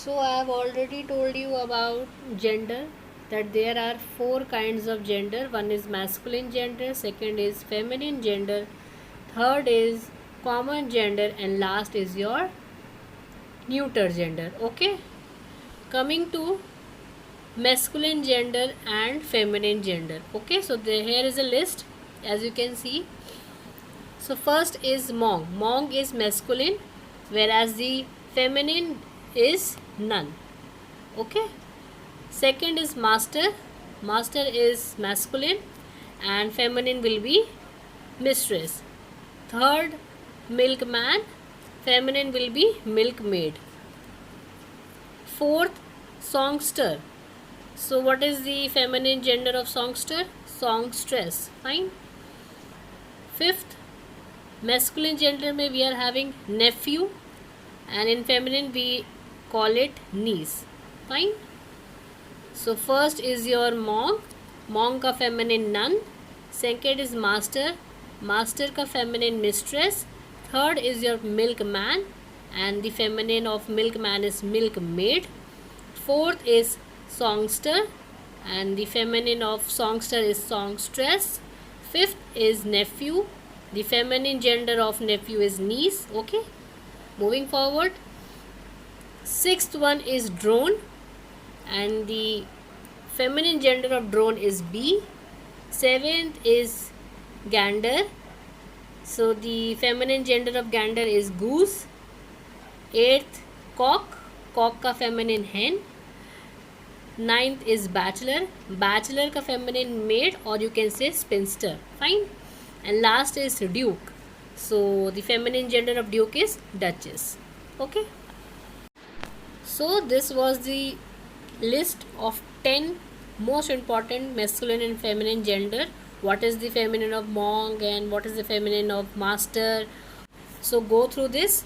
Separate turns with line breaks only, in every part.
So I have already told you about gender, that there are four kinds of gender. One is masculine gender, second is feminine gender, third is common gender, and last is your neuter gender. Okay, coming to masculine gender and feminine gender. Okay, so here is a list, as you can see. So first is monk. Monk is masculine, whereas the feminine is nun. Okay. Second is master. Master is masculine and feminine will be mistress. Third, milkman. Feminine will be milkmaid. Fourth, songster. So what is the feminine gender of songster? Songstress. Fine. Fifth, masculine gender में we are having nephew, and in feminine we call it niece. Fine. So first is your monk. Monk का feminine nun. Second is master. Master का feminine mistress. Third is your milkman, and the feminine of milkman is milkmaid. Fourth is songster, and the feminine of songster is songstress. Fifth is nephew. The feminine gender of nephew is niece. Okay. Moving forward. Sixth one is drone, and the feminine gender of drone is bee. Seventh is gander. So the feminine gender of gander is goose. Eighth, cock. Cock का feminine hen. Ninth is bachelor. Bachelor का feminine maid, or you can say spinster. Fine. And last is duke. So the feminine gender of duke is duchess. Okay. So this was the list of 10 most important masculine and feminine gender. What is the feminine of monk and what is the feminine of master? So go through this.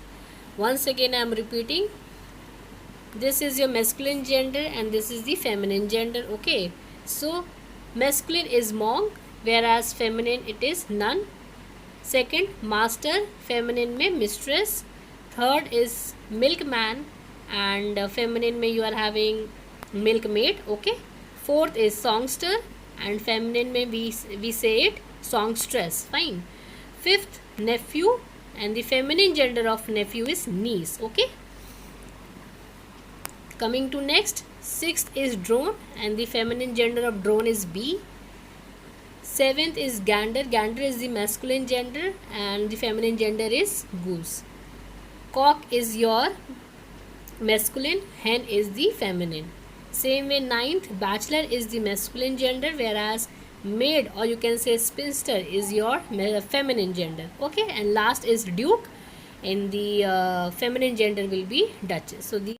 Once again I am repeating. This is your masculine gender and this is the feminine gender. Okay. So masculine is monk, whereas feminine it is nun. Second, master. Feminine में mistress. Third is milkman, and feminine में you are having milkmaid. Okay. Fourth is songster, and feminine में we say it songstress. Fine. Fifth, nephew, and the feminine gender of nephew is niece. Okay. Coming to next, sixth is drone, and the feminine gender of drone is bee. Seventh is gander. Gander is the masculine gender and the feminine gender is goose. Cock is your masculine, hen is the feminine. Same way, ninth, bachelor is the masculine gender, whereas maid, or you can say spinster, is your feminine gender. Okay, and last is duke, and the feminine gender will be duchess. So the